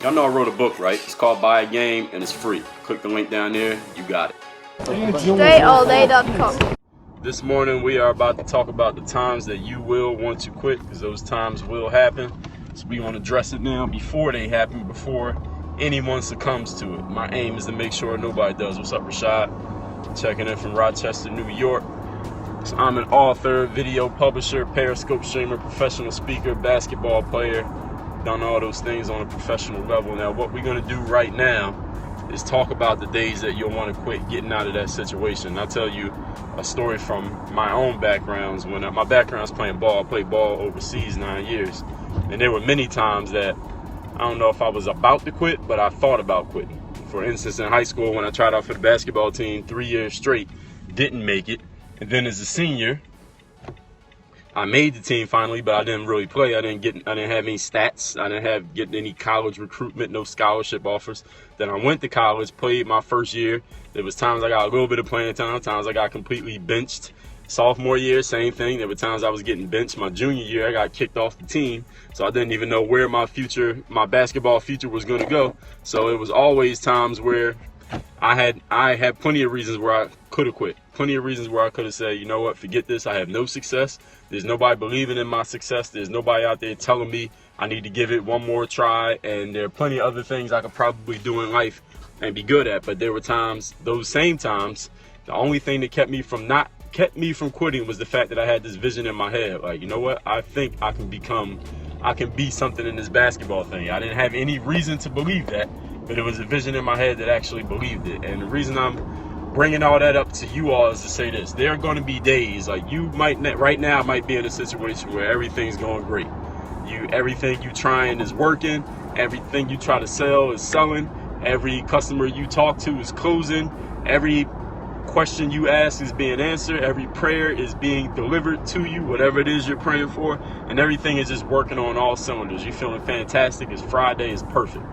Y'all know I wrote a book, right? It's called Buy a Game and it's free. Click the link down there, you got it. DreAllDay.com. This morning we are about to talk about the times that you will want to quit, because those times will happen. So we want to address it now before they happen, before anyone succumbs to it. My aim is to make sure nobody does. What's up, Rashad? Checking in from Rochester, New York. So I'm an author, video publisher, Periscope streamer, professional speaker, basketball player. Done all those things on a professional level. Now what we're going to do right now is talk about the days that you'll want to quit getting out of that situation. I'll tell you a story from my own backgrounds. When my background is playing ball, I played ball overseas 9 years. And there were many times that I don't know if I was about to quit, but I thought about quitting. For instance, in high school, when I tried out for the basketball team 3 years straight, didn't make it. And then as a senior, I made the team finally, but I didn't really play. I didn't have any stats. I didn't get any college recruitment, no scholarship offers. Then I went to college, played my first year. There was times I got a little bit of playing time, times I got completely benched. Sophomore year, same thing. There were times I was getting benched. My junior year, I got kicked off the team, so I didn't even know where my basketball future was going to go. So it was always times where I had plenty of reasons where I could have quit. Plenty of reasons where I could have said, you know what, forget this. I have no success. There's nobody believing in my success. There's nobody out there telling me I need to give it one more try. And there are plenty of other things I could probably do in life and be good at. But there were times, those same times, the only thing that kept me from quitting was the fact that I had this vision in my head. Like, you know what? I think I can be something in this basketball thing. I didn't have any reason to believe that, but it was a vision in my head that actually believed it. And the reason I'm bringing all that up to you all is to say this: there are going to be days like you right now might be in a situation where everything's going great. Everything you trying is working. Everything you try to sell is selling. Every customer you talk to is closing. Every question you ask is being answered. Every prayer is being delivered to you, whatever it is you're praying for, and everything is just working on all cylinders. You're feeling fantastic. It's Friday. It's perfect.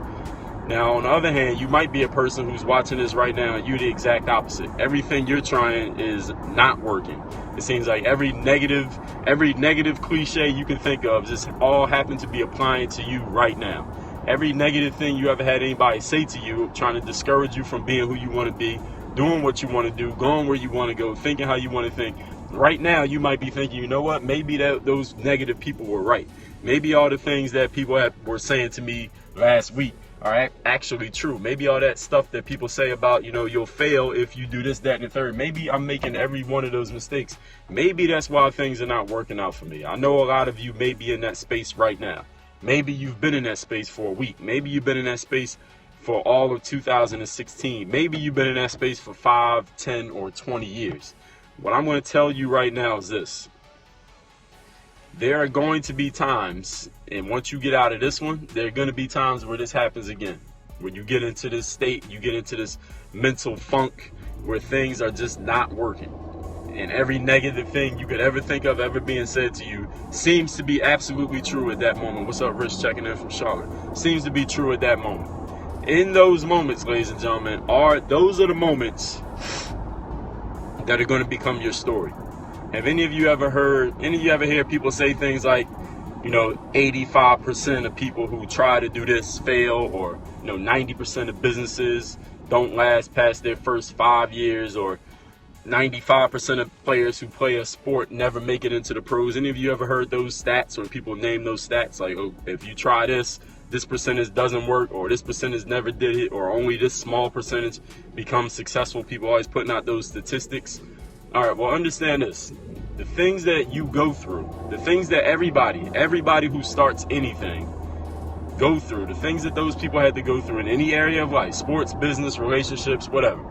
Now, on the other hand, you might be a person who's watching this right now and you're the exact opposite. Everything you're trying is not working. It seems like every negative cliche you can think of just all happen to be applying to you right now. Every negative thing you ever had anybody say to you, trying to discourage you from being who you want to be, doing what you want to do, going where you want to go, thinking how you want to think. Right now, you might be thinking, you know what, maybe those negative people were right. Maybe all the things that people were saying to me last week are actually true. Maybe all that stuff that people say about, you'll fail if you do this, that, and the third. Maybe I'm making every one of those mistakes. Maybe that's why things are not working out for me. I know a lot of you may be in that space right now. Maybe you've been in that space for a week. Maybe you've been in that space for all of 2016. Maybe you've been in that space for 5, 10, or 20 years. What I'm going to tell you right now is this. There are going to be times, and once you get out of this one, there are going to be times where this happens again. When you get into this state, you get into this mental funk where things are just not working. And every negative thing you could ever think of ever being said to you seems to be absolutely true at that moment. What's up, Rich? Checking in from Charlotte. Seems to be true at that moment. In those moments, ladies and gentlemen, those are the moments that are going to become your story. Have any of you ever hear people say things like, 85% of people who try to do this fail, or 90% of businesses don't last past their first 5 years, or 95% of players who play a sport never make it into the pros? Any of you ever heard those stats, or people name those stats like, oh, if you try this percentage doesn't work, or this percentage never did it, or only this small percentage becomes successful? People always putting out those statistics. All right, well, understand this. The things that you go through, the things that everybody who starts anything go through, the things that those people had to go through in any area of life, sports, business, relationships, whatever.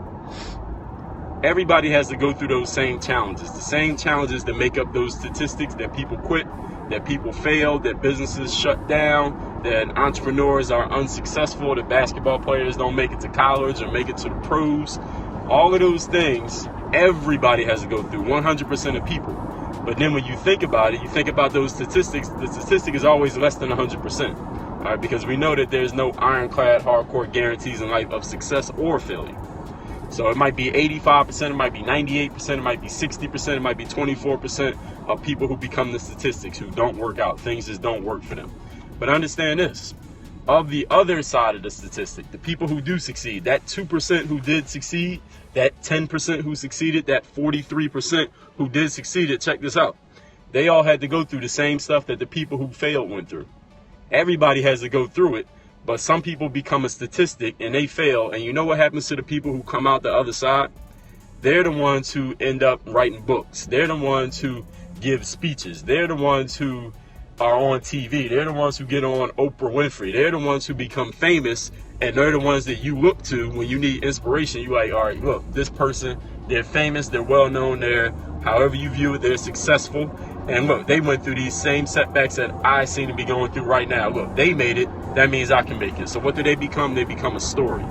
Everybody has to go through those same challenges, the same challenges that make up those statistics that people quit, that people fail, that businesses shut down, that entrepreneurs are unsuccessful, that basketball players don't make it to college or make it to the pros. All of those things, everybody has to go through, 100% of people. But then when you think about it, you think about those statistics, the statistic is always less than 100%. All right, because we know that there's no ironclad, hardcore guarantees in life of success or failure. So it might be 85%, it might be 98%, it might be 60%, it might be 24% of people who become the statistics, who don't work out. Things just don't work for them. But understand this. of the other side of the statistic, the people who do succeed, that 2% who did succeed, that 10% who succeeded, that 43% who did succeed, check this out. They all had to go through the same stuff that the people who failed went through. Everybody has to go through it, but some people become a statistic and they fail. And you know what happens to the people who come out the other side? They're the ones who end up writing books. They're the ones who give speeches. They're the ones who are on TV. They're the ones who get on Oprah Winfrey. They're the ones who become famous, and they're the ones that you look to when you need inspiration. You're like, all right, look, this person, they're famous, they're well known, they're, however you view it, they're successful. And look, they went through these same setbacks that I seem to be going through right now. Look, they made it. That means I can make it. So what do they become? They become a story.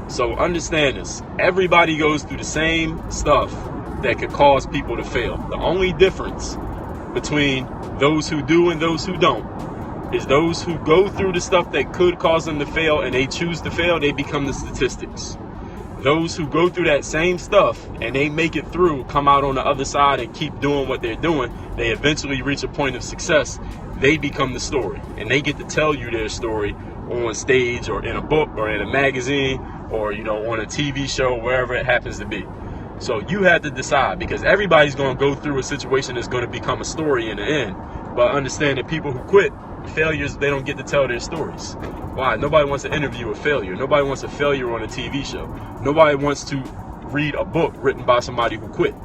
So understand this. Everybody goes through the same stuff that could cause people to fail. The only difference between those who do and those who don't is those who go through the stuff that could cause them to fail and they choose to fail, they become the statistics. Those who go through that same stuff and they make it through, come out on the other side and keep doing what they're doing, they eventually reach a point of success, they become the story. And they get to tell you their story on stage or in a book or in a magazine or, you know, on a TV show, wherever it happens to be. So you have to decide, because everybody's going to go through a situation that's going to become a story in the end. But understand that people who quit, failures, they don't get to tell their stories. Why? Nobody wants to interview a failure. Nobody wants a failure on a TV show. Nobody wants to read a book written by somebody who quit.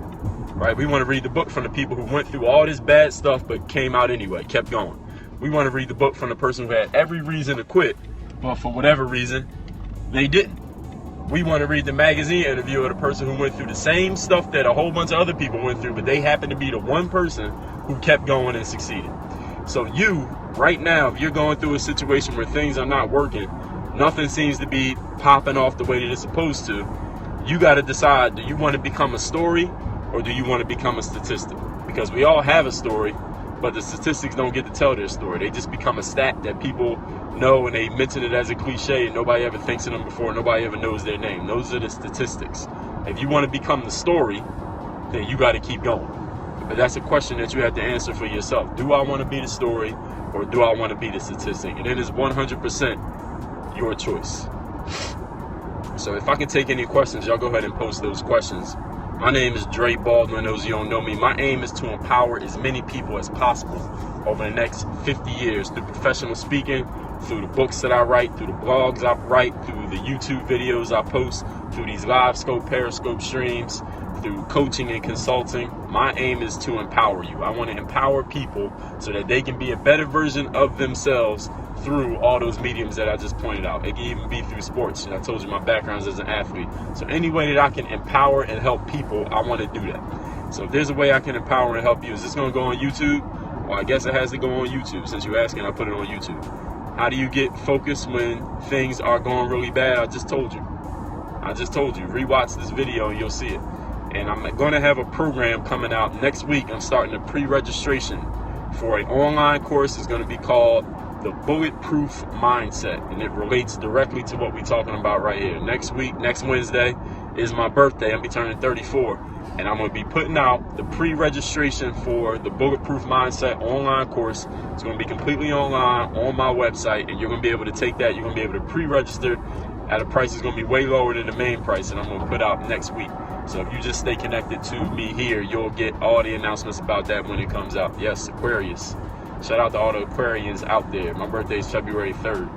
Right? We want to read the book from the people who went through all this bad stuff but came out anyway, kept going. We want to read the book from the person who had every reason to quit, but for whatever reason, they didn't. We want to read the magazine interview of the person who went through the same stuff that a whole bunch of other people went through, but they happened to be the one person who kept going and succeeded. So you, right now, if you're going through a situation where things are not working, nothing seems to be popping off the way that it's supposed to, you got to decide, do you want to become a story or do you want to become a statistic? Because we all have a story, but the statistics don't get to tell their story. They just become a stat that people know, and they mention it as a cliche, and nobody ever thinks of them before, nobody ever knows their name. Those are the statistics. If you want to become the story, then you got to keep going. But that's a question that you have to answer for yourself. Do I want to be the story or do I want to be the statistic? And it is 100% your choice. So if I can take any questions, y'all go ahead and post those questions. My name is Dre Baldwin. Those of you who don't know me, my aim is to empower as many people as possible over the next 50 years through professional speaking, through the books that I write, through the blogs I write, through the YouTube videos I post, through these live scope, periscope streams, through coaching and consulting. My aim is to empower you. I want to empower people so that they can be a better version of themselves through all those mediums that I just pointed out. It can even be through sports. And I told you my background is as an athlete. So any way that I can empower and help people, I want to do that. So if there's a way I can empower and help you, is this going to go on YouTube? Well, I guess it has to go on YouTube. Since you're asking, I put it on YouTube. How do you get focused when things are going really bad? I just told you. Rewatch this video and you'll see it. And I'm going to have a program coming out next week. I'm starting a pre-registration for an online course. It's going to be called The Bulletproof Mindset. And it relates directly to what we're talking about right here. Next week, next Wednesday, is my birthday. I'll be turning 34. And I'm going to be putting out the pre-registration for the Bulletproof Mindset online course. It's going to be completely online on my website. And you're going to be able to take that. You're going to be able to pre-register at a price that's going to be way lower than the main price. And I'm going to put out next week. So if you just stay connected to me here, you'll get all the announcements about that when it comes out. Yes, Aquarius. Shout out to all the Aquarians out there. My birthday is February 3rd.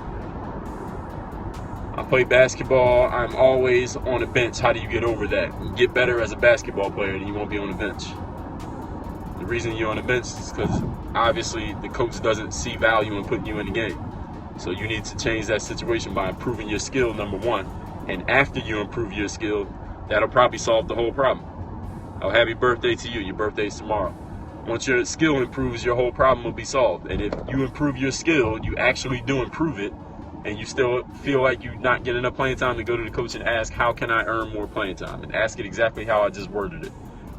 I play basketball. I'm always on the bench. How do you get over that? You get better as a basketball player, and you won't be on the bench. The reason you're on the bench is because obviously the coach doesn't see value in putting you in the game. So you need to change that situation by improving your skill, number one. And after you improve your skill, that'll probably solve the whole problem. Oh, happy birthday to you. Your birthday's tomorrow. Once your skill improves, your whole problem will be solved. And if you improve your skill, you actually do improve it, and you still feel like you're not getting enough playing time, to go to the coach and ask, how can I earn more playing time? And ask it exactly how I just worded it.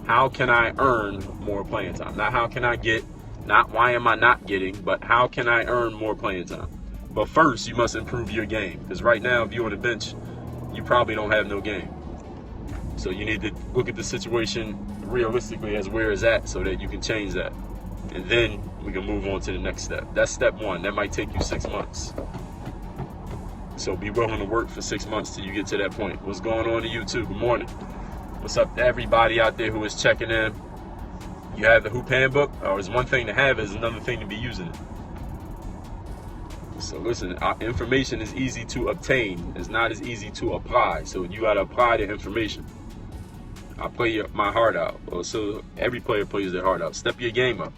How can I earn more playing time? Not how can I get, not why am I not getting, but how can I earn more playing time? But first, you must improve your game. Because right now, if you're on the bench, you probably don't have no game. So you need to look at the situation realistically as where it's at so that you can change that. And then we can move on to the next step. That's step one. That might take you 6 months. So be willing to work for 6 months till you get to that point. What's going on to YouTube? Good morning. What's up to everybody out there who is checking in? You have the Hoop Handbook? Or it's one thing to have, it's another thing to be using it. So listen, information is easy to obtain. It's not as easy to apply. So you got to apply the information. I play my heart out. So every player plays their heart out. Step your game up.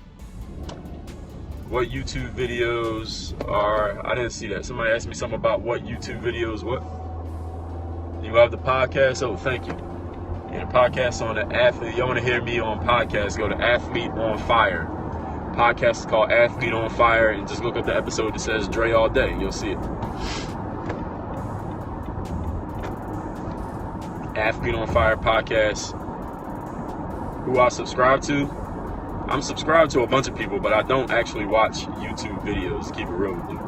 What YouTube videos are... I didn't see that. Somebody asked me something about what YouTube videos. What? You have the podcast? Oh, thank you. And the podcast on the athlete. Y'all want to hear me on podcast? Go to Athlete on Fire. Podcast is called Athlete on Fire, and just look up the episode that says Dre all day. You'll see it. Athlete on Fire podcast. Who I subscribe to? I'm subscribed to a bunch of people, but I don't actually watch YouTube videos, to keep it real with you.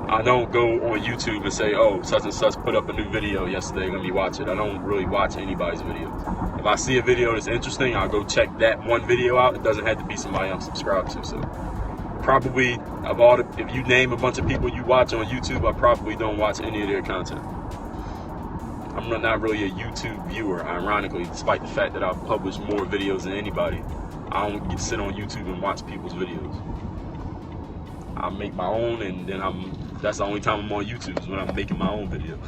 I don't go on YouTube and say, oh, such and such put up a new video yesterday, let me watch it. I don't really watch anybody's videos. If I see a video that's interesting, I'll go check that one video out. It doesn't have to be somebody I'm subscribed to. So probably, if you name a bunch of people you watch on YouTube, I probably don't watch any of their content. I'm not really a YouTube viewer, ironically, despite the fact that I've published more videos than anybody. I don't get to sit on YouTube and watch people's videos. I make my own, and then that's the only time I'm on YouTube is when I'm making my own video.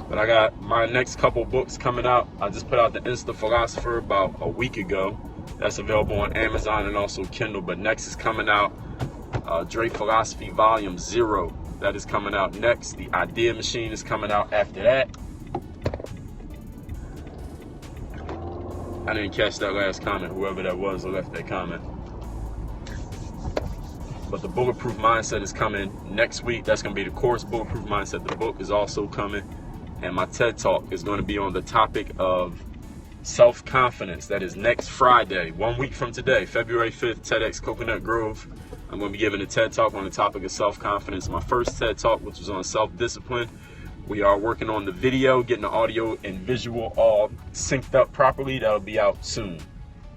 But I got my next couple books coming out. I just put out the Insta Philosopher about a week ago. That's available on Amazon and also Kindle. But next is coming out Dre Philosophy Volume 0. That is coming out next. The Idea Machine is coming out after that. I didn't catch that last comment, whoever that was who left that comment. But the Bulletproof Mindset is coming next week. That's going to be the course, Bulletproof Mindset. The book is also coming. And my TED Talk is going to be on the topic of self-confidence. That is next Friday, 1 week from today, February 5th, TEDx Coconut Grove. I'm going to be giving a TED Talk on the topic of self-confidence. My first TED Talk, which was on self-discipline. We are working on the video, getting the audio and visual all synced up properly. That'll be out soon.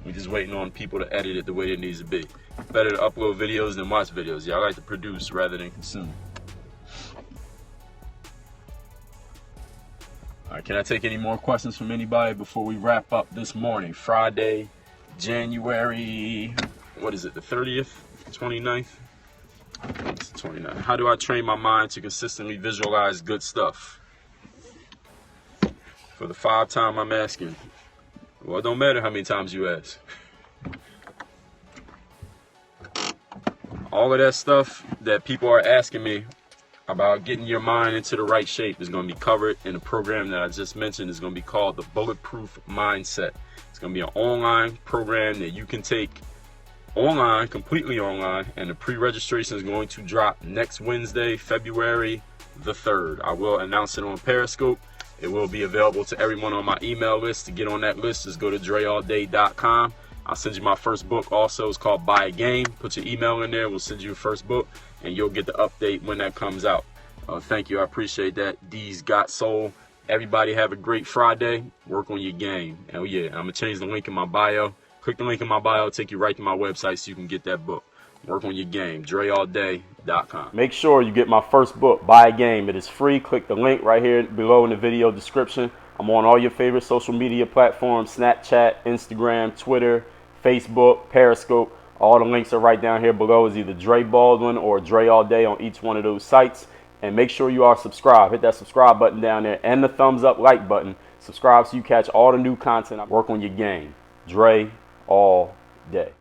We're just waiting on people to edit it the way it needs to be. Better to upload videos than watch videos. Yeah, I like to produce rather than consume. All right, can I take any more questions from anybody before we wrap up this morning? Friday, January, what is it, the 30th, 29th? It's the 29th. How do I train my mind to consistently visualize good stuff? For the 5th time I'm asking. Well, it don't matter how many times you ask. All of that stuff that people are asking me about getting your mind into the right shape is going to be covered in a program that I just mentioned. Is going to be called the Bulletproof Mindset. It's going to be an online program that you can take online, completely online, and the pre-registration is going to drop next Wednesday, February the 3rd. I will announce it on Periscope. It will be available to everyone on my email list. To get on that list, just go to dreallday.com. I'll send you my first book also. It's called Buy a Game. Put your email in there. We'll send you your first book, and you'll get the update when that comes out. Thank you. I appreciate that. D's Got Soul. Everybody have a great Friday. Work on your game. Oh, yeah. I'm going to change the link in my bio. Click the link in my bio. It'll take you right to my website so you can get that book. Work on your game. DreAllDay.com. Make sure you get my first book, Buy a Game. It is free. Click the link right here below in the video description. I'm on all your favorite social media platforms, Snapchat, Instagram, Twitter, Facebook, Periscope. All the links are right down here below. It's either Dre Baldwin or Dre All Day on each one of those sites. And make sure you are subscribed. Hit that subscribe button down there and the thumbs up like button. Subscribe so you catch all the new content. Work on your game. Dre All Day.